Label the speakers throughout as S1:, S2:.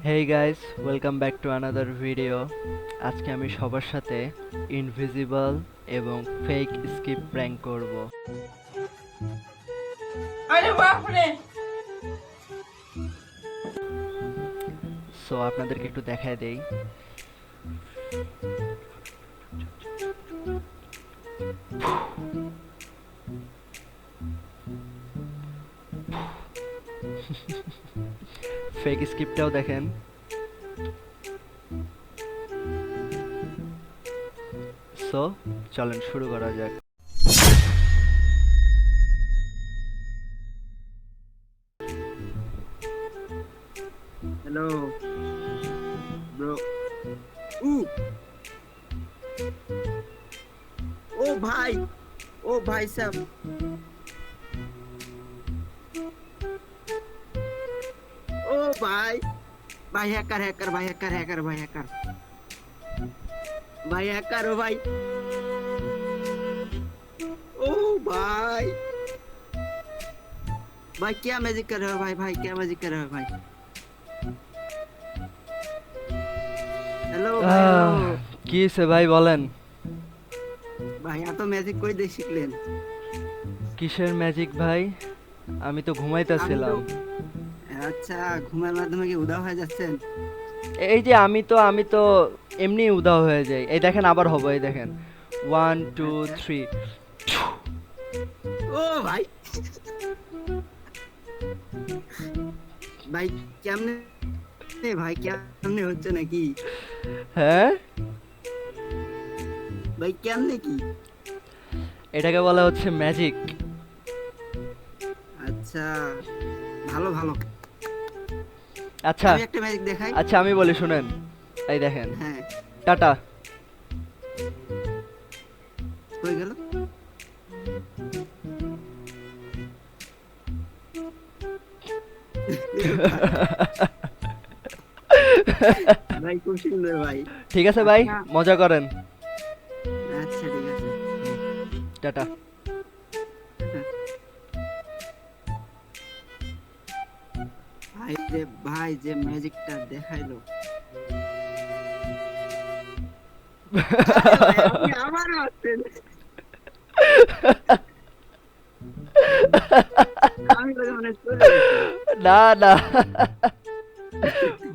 S1: Hey guys, welcome back to another video. আজকে আমি সবার সাথে ইনভিজিবল এবং ফেক স্কিপ প্র্যাঙ্ক করব।
S2: আরে বাপরে!
S1: সো আপনাদেরকে একটু দেখায় দেই। ফেক স্কিপটাও দেখেন। সো চলেন শুরু করা যাক।
S3: Hello bro. ऊ ओ भाई साहब। ओ भाई भाई हैकर हैकर भाई हैकर हैकर भाई हैकर भाई हैकर ओ भाई। ओ भाई भाई क्या मैजिक कर रहे हो भाई? भाई क्या मैजिक कर रहे हो भाई? हेलो भाई हेलो
S1: কি হয়েছে ভাই বলেন?
S3: भाई यहाँ तो मैजिक कोई देख শিখলেন।
S1: কিসের ম্যাজিক ভাই? আমি তো ঘুমাইতেছিলাম।
S3: আচ্ছা, ঘুমের মাধ্যমে কি উধাও হয়ে যাচ্ছেন?
S1: এই যে আমি তো এমনি উধাও হয়ে যাই। এই দেখেন আবার হবো, এই দেখেন 1 2
S3: আচ্ছা।
S1: 3।
S3: ও ভাই ভাই কেমনে ভাই কেমনে হচ্ছে নাকি
S1: হ্যাঁ,
S3: ভাই কেমনে কি?
S1: এটাকে বলা হচ্ছে ম্যাজিক।
S3: আচ্ছা, ভালো ভালো।
S1: আচ্ছা
S3: আমি একটা ম্যাজিক দেখাই।
S1: আচ্ছা আমি বলি শুনেন। এই দেখেন,
S3: হ্যাঁ,
S1: টাটা।
S3: হয়ে গেল। ভাই খুব সুন্দর ভাই।
S1: ঠিক আছে ভাই,
S3: আচ্ছা
S1: মজা করেন।
S3: আচ্ছা, ঠিক আছে।
S1: টাটা।
S3: ভাই যে ম্যাজিকটা দেখাইলো। আপনি আমারও আছেন। আমি তো মানে চলে গেছি।
S1: না না,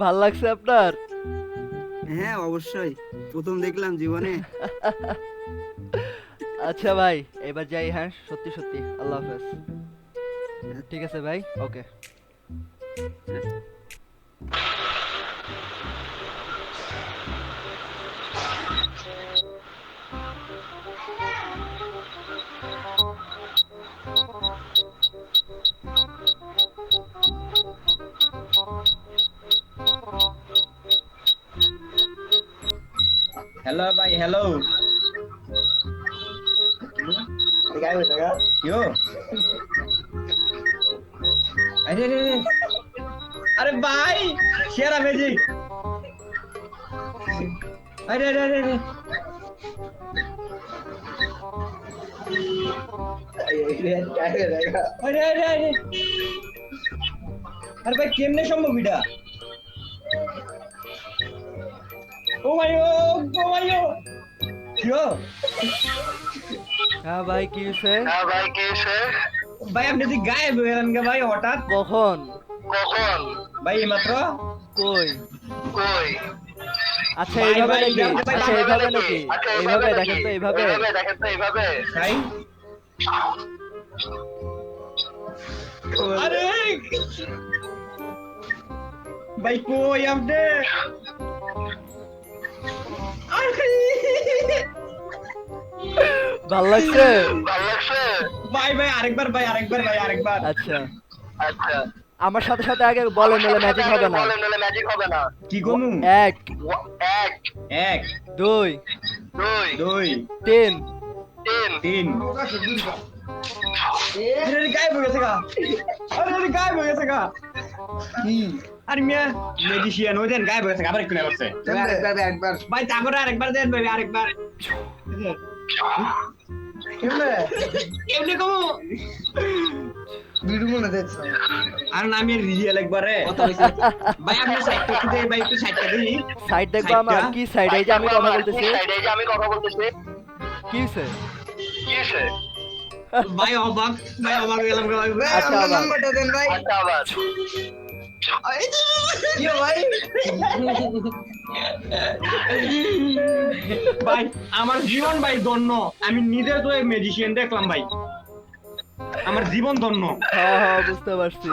S1: ভাল লাগছে আপনার?
S3: হ্যাঁ অবশ্যই, প্রথম দেখলাম জীবনে।
S1: আচ্ছা ভাই, এবার যাই। হ্যাঁ সত্যি সত্যি, আল্লাহ হাফেজ। ঠিক আছে ভাই, ওকে।
S2: हेलो भाई हेलो काय होतं का क्यों अरे अरे अरे अरे भाई शेरा मैजिक अरे अरे अरे अरे अरे अरे अरे अरे भाई केमने সম্ভব এটা ও ভাই ও ভাই ও কিও
S1: হ্যাঁ ভাই, কি হয়েছে?
S2: ভাই আপনি যে গায়েব হয়ে গেলেন কে ভাই হঠাৎ
S1: কখন?
S2: ভাই এইমাত্র
S1: কই? আচ্ছা
S2: ভাই,
S1: এইভাবে
S2: ভাই,
S1: নাকি?
S2: এইভাবে ভাই,
S1: আচ্ছা এইভাবে নাকি? এইভাবে দেখেন তো, এইভাবে।
S2: ভাই আরে ভাই কই আপনি
S1: ভাল লাগছে?
S2: ভাই ভাই আরেকবার ভাই আরেকবার ভাই আরেকবার
S1: আচ্ছা, আমার সাথে সাথে আগে বলেন, নাহলে ম্যাজিক হবে না।
S2: কি কমু
S1: এক,
S2: এক
S1: দুই,
S2: দুই
S1: তিন।
S2: তিন আরে গায়েব হয়ে গেছে গা আরে গায়েব হয়ে গেছে গা কি আরে মিয়া ম্যাজিশিয়ান ওই দেন গায়েব হয়ে গেছে আবার একটু নেই করছে একবার ভাই তারপরে আরেকবার দেন ভাই আরেকবার কেমনে কেমনে কমু
S4: ভিডিও মনে দেখছ
S2: আর না আমি রিয়েল একবারে ভাই আপনার সাইড করতে দেই ভাই একটু সাইডটা দিই
S1: সাইড দেখবো আমার কি সাইড এই যে আমি কথা বলতেছি কি হইছে
S2: ভাই অবাক গেলাম ভাই
S1: আচ্ছা,
S4: আমার
S1: আবার।
S4: নাম্বারটা দেন ভাই ইয়ো ভাই
S2: ভাই আমার জীবন ভাই ধন্য আমি নিজে তো এই ম্যাজিশিয়ান দেখলাম ভাই আমার জীবন ধন্য
S1: হ্যাঁ বুঝতে পারছি